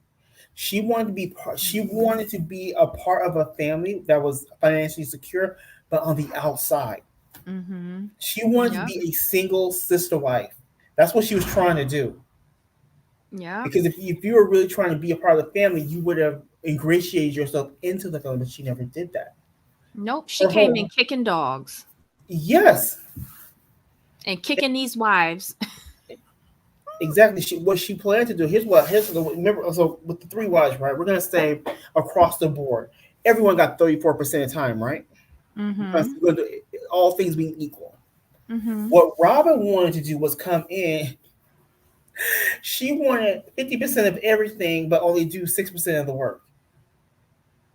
She wanted to be part. She wanted to be a part of a family that was financially secure, but on the outside. Mm-hmm. She wanted to Yep. be a single sister wife. That's what she was trying to do. Yep. Because if you were really trying to be a part of the family, you would have ingratiated yourself into the family, but she never did that. Nope. She Her came in whole kicking dogs yes, and kicking these wives. exactly. What she planned to do. Here's the remember. So with the three wives, right? We're gonna say across the board, everyone got 34% of time, right? Because Mm-hmm. all things being equal. Mm-hmm. What Robin wanted to do was come in. She wanted 50% of everything, but only do 6% of the work.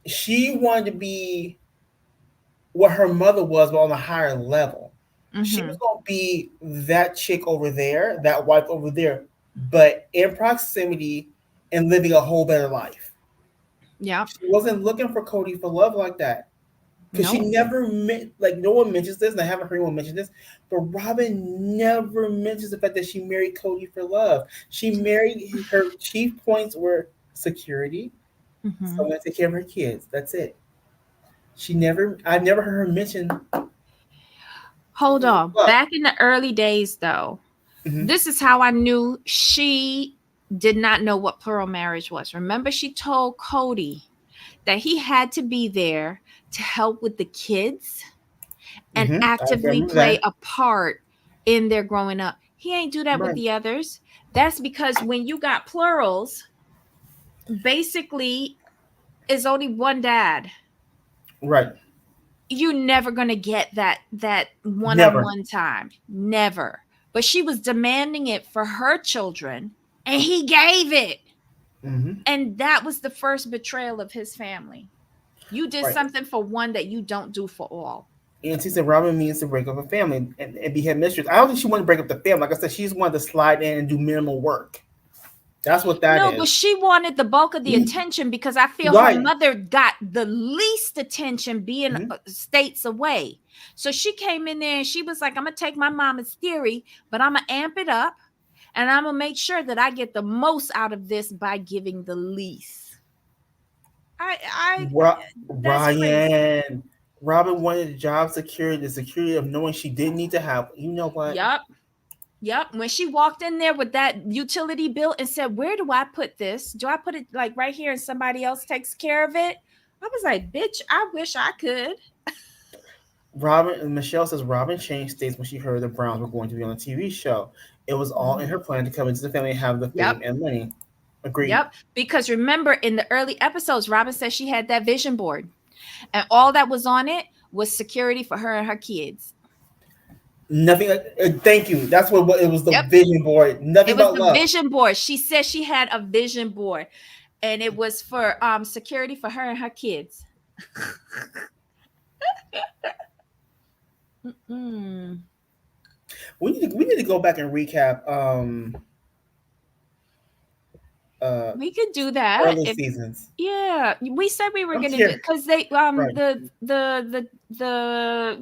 She wanted to be what her mother was, but on a higher level. She Mm-hmm. was gonna be that chick over there, that wife over there, but in proximity and living a whole better life. Yep. She wasn't looking for Kody for love like that. Because she Nope. never meant, like, no one mentions this, and I haven't heard anyone mention this, but Robin never mentions the fact that she married Kody for love. She married, her chief points were security, Mm-hmm. someone to take care of her kids. That's it. I've never heard her mention Hold on. love. Back in the early days, though, Mm-hmm. this is how I knew she did not know what plural marriage was. Remember, she told Kody that he had to be there to help with the kids and Mm-hmm. I actively remember play that. a part in their growing up. He ain't do that with Right. the others. That's because when you got plurals, basically is only one dad. Right. You're never gonna get that Never. one-on-one time. Never. But she was demanding it for her children, and he gave it. Mm-hmm. And that was the first betrayal of his family. You did Right. something for one that you don't do for all. And she said Robin means to break up a family and be head mistress. I don't think she wanted to break up the family. Like I said, she just wanted to slide in and do minimal work. That's what that No, but is. she wanted the bulk of the attention because I feel her Right. mother got the least attention being Mm-hmm. states away. So she came in there and she was like, I'm going to take my mama's theory, but I'm going to amp it up and I'm going to make sure that I get the most out of this by giving the least. I, that's crazy. Ryan. Robin wanted job security, the security of knowing she didn't need to have. You know what? Yep. Yep. When she walked in there with that utility bill and said, where do I put this? Do I put it like right here and somebody else takes care of it? I was like, bitch, I wish I could. Robin Michelle says Robin changed states when she heard the Browns were going to be on a TV show. It was all in her Mhm. plan to come into the family and have the Yep. fame and money. Agreed. Yep. Because remember in the early episodes, Robin said she had that vision board and all that was on it was security for her and her kids. Nothing. Thank you. That's what it was. The Yep. vision board. Nothing It was about the love. vision board. She said she had a vision board and it was for security for her and her kids. Mm-mm. We need to go back and recap uh We could do that early if seasons. yeah, we said we were I'm gonna do here. because they Right.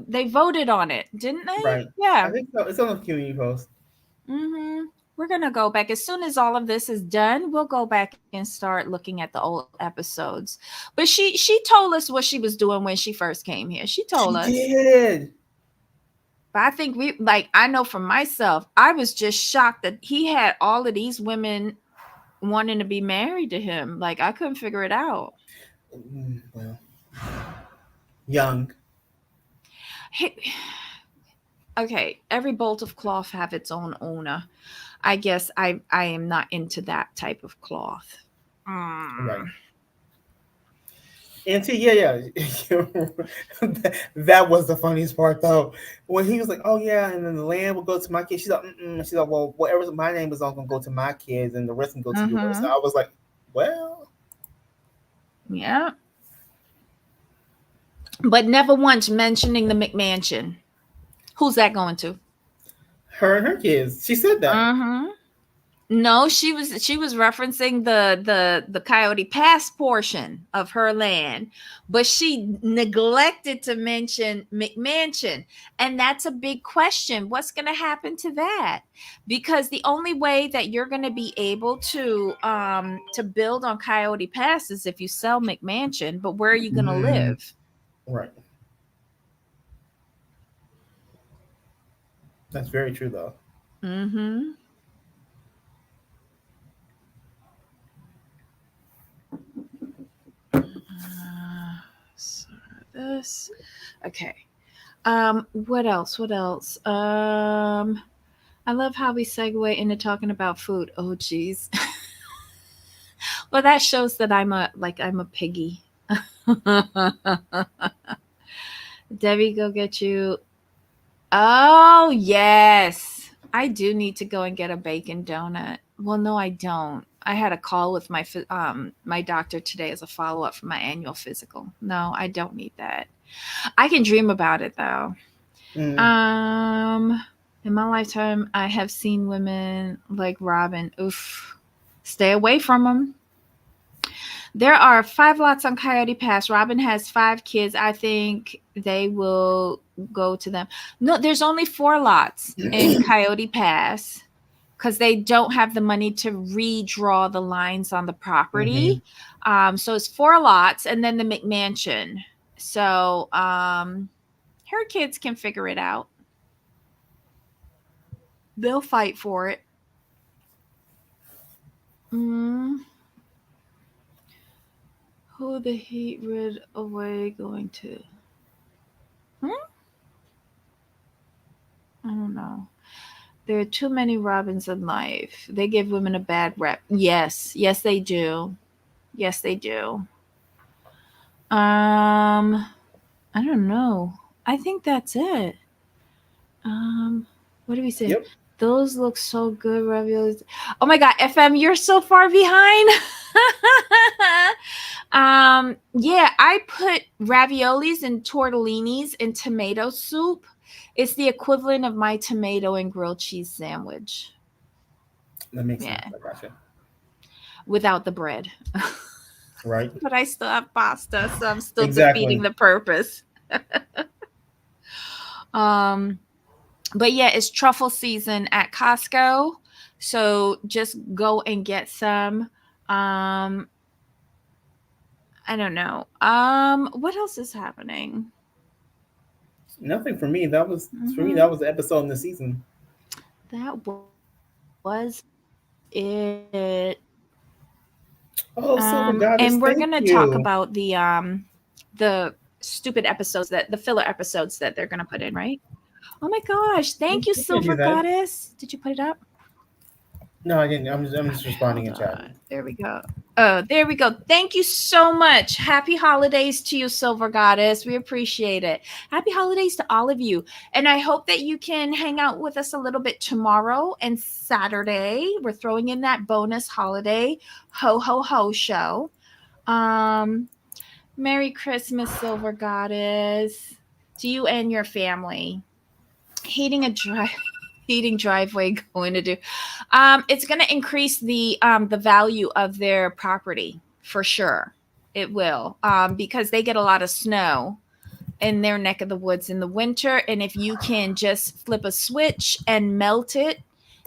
they voted on it, didn't they? Right. I Yeah. think so. It's on the community post. Mm-hmm. We're gonna go back as soon as all of this is done. We'll go back and start looking at the old episodes. But she told us what she was doing when she first came here. She told She us. did. But I think we like I know for myself, I was just shocked that he had all of these women wanting to be married to him. Like I couldn't figure it out. Well, young. Hey, okay, every bolt of cloth have its own owner. I guess I am not into that type of cloth. Right. Mm. And see, yeah, yeah. That was the funniest part, though. When he was like, "Oh yeah," and then the land will go to my kids. She's like, mm-mm. She's like, "Well, whatever my name is, all gonna go to my kids, and the rest can go to yours." So Mm-hmm. I was like, "Well, Yeah. But never once mentioning the McMansion. Who's that going to? her and her kids." She said that. Mm-hmm. No, she was referencing the Coyote Pass portion of her land, but she neglected to mention McMansion, and that's a big question. What's going to happen to that? Because the only way that you're going to be able to build on Coyote Pass is if you sell McMansion. But where are you going to Mm, live? right. That's very true, though. Mm-hmm. So this. Okay. What else? What else? I love how we segue into talking about food. Oh, geez. Well, that shows that I'm a piggy. Debbie, go get you. Oh, yes. I do need to go and get a bacon donut. Well, no, I don't. I had a call with my doctor today as a follow up for my annual physical. No, I don't need that. I can dream about it though. Mm, Um, in my lifetime, I have seen women like Robin. Oof, stay away from them. There are 5 lots on Coyote Pass. Robin has 5 kids. I think they will go to them. No, there's only 4 lots in Coyote Pass because they don't have the money to redraw the lines on the mm-hmm. property. So it's 4 lots and then the McMansion. So her kids can figure it out. They'll fight for it. Mm, who the heat rid away going to? Hmm? I don't know. There are too many Robins in life. They give women a bad rep. Yes, yes, they do. Yes, they do. I don't know. I think that's it. What do we say? Yep. Those look so good, raviolis. Oh my god, FM, you're so far behind. Yeah, I put raviolis and tortellinis in tomato soup. It's the equivalent of my tomato and grilled cheese sandwich. That makes sense. Yeah, I gotcha. without the bread. Right. But I still have pasta, so I'm still defeating Exactly. the purpose. Um, but yeah, it's truffle season at Costco. So just go and get some. Um, I don't know. What else is happening? Nothing for me. That was for me. Mm-hmm. That was the episode in the season. That was it. Oh, Silver And we're Goddess, gonna thank talk you. about the stupid episodes the filler episodes that they're gonna put in, right? Oh my gosh! Thank you, We can Silver do that. Goddess. Did you put it up? No, I didn't. I'm just Okay, responding hold in chat. on. There we go. Oh, there we go. Thank you so much. Happy holidays to you, Silver Goddess. We appreciate it. Happy holidays to all of you. And I hope that you can hang out with us a little bit tomorrow and Saturday. We're throwing in that bonus holiday ho ho ho show. Um, Merry Christmas, Silver Goddess, to you and your family. Heating a dry heating driveway going to do. It's going to increase the value of their property for sure. It will, because they get a lot of snow in their neck of the woods in the winter, and if you can just flip a switch and melt it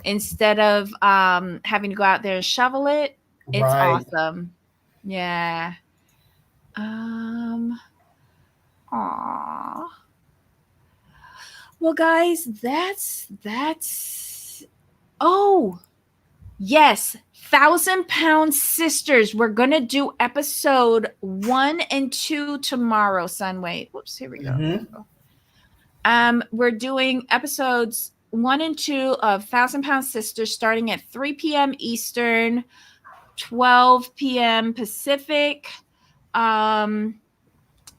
instead of having to go out there and shovel it, it's Right. awesome. Yeah. Um. Aw. Well, guys, that's. Oh, yes, Thousand Pound Sisters. We're gonna do episode 1 and 2 tomorrow, Sunway. Whoops, here we go. Mm-hmm. We're doing episodes 1 and 2 of Thousand Pound Sisters starting at 3 p.m. Eastern, 12 p.m. Pacific. Um,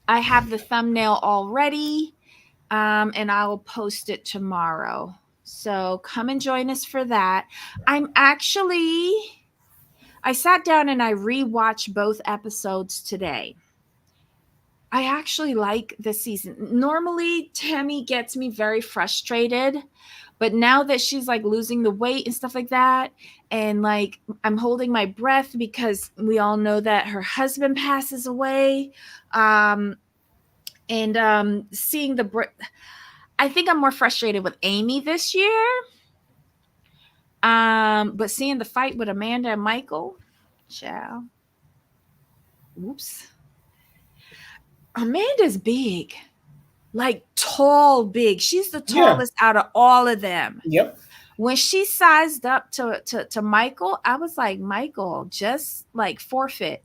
I have the thumbnail already, and I'll post it tomorrow. So come and join us for that. I'm actually I sat down and I rewatched both episodes today. I actually like this season. Normally, Tammy gets me very frustrated, but now that she's like losing the weight and stuff like that, and like I'm holding my breath because we all know that her husband passes away, um, and seeing I think I'm more frustrated with Amy this year. But seeing the fight with Amanda and Michael, ciao. Oops. Amanda's big, like tall, big. She's the Yeah. tallest out of all of them. Yep. When she sized up to Michael, I was like, Michael, just like forfeit.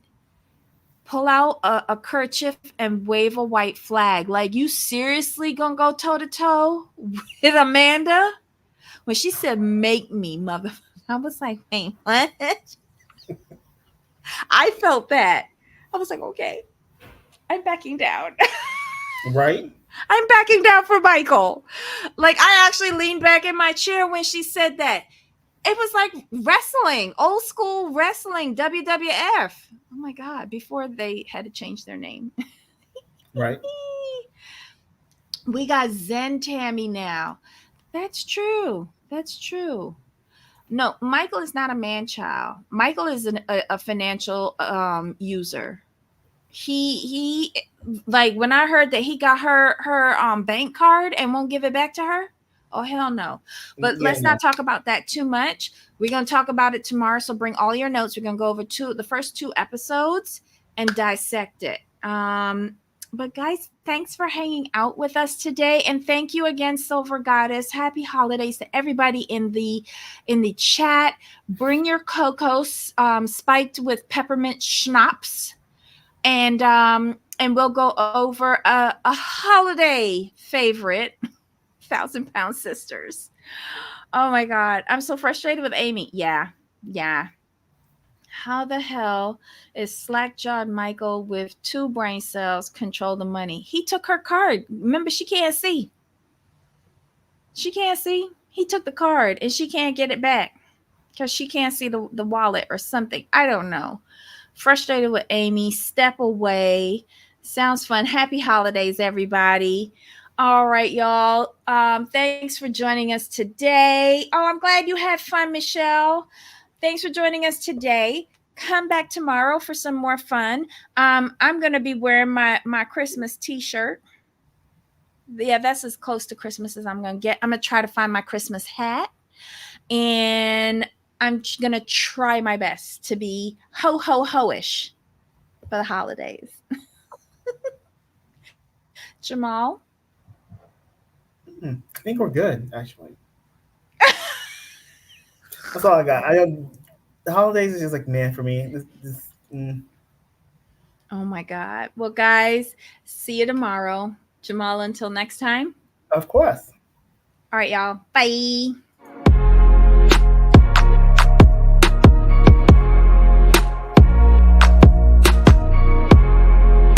Pull out a kerchief and wave a white flag. Like, you seriously gonna go toe to toe with Amanda? When she said make me, mother, I was like, wait, what? I felt that. I was like, okay, I'm backing down. Right? I'm backing down for Michael. Like, I actually leaned back in my chair when she said that. It was like wrestling, old school wrestling, WWF. Oh my God, before they had to change their name. Right? We got Zen Tammy now. That's true. That's true. No, Michael is not a man child. Michael is a financial user. He like when I heard that he got her bank card and won't give it back to her. Oh hell no. But Yeah, let's no. not talk about that too much. We're gonna talk about it tomorrow. So bring all your notes. We're gonna go over the first two episodes and dissect it. But guys, thanks for hanging out with us today, and thank you again, Silver Goddess. Happy holidays to everybody in the chat. Bring your cocoa spiked with peppermint schnapps, and we'll go over a holiday favorite, Thousand Pound Sisters. Oh my God, I'm so frustrated with Amy. Yeah, yeah. How the hell is slack-jawed Michael with two brain cells control the money? He took her card. Remember, she can't see. She can't see. He took the card and she can't get it back because she can't see the wallet or something. I don't know. Frustrated with Amy. Step away. Sounds fun. Happy holidays, everybody. All right, y'all. Thanks for joining us today. Oh, I'm glad you had fun, Michelle. Thanks for joining us today. Come back tomorrow for some more fun. I'm gonna be wearing my Christmas T-shirt. Yeah, that's as close to Christmas as I'm gonna get. I'm gonna try to find my Christmas hat, and I'm gonna try my best to be ho ho ho-ish for the holidays. Jamal. I think we're good, actually. That's all I got. The holidays is just like man for me. Oh my God. Well, guys, see you tomorrow. Jamal, until next time. Of course. All right, y'all. Bye.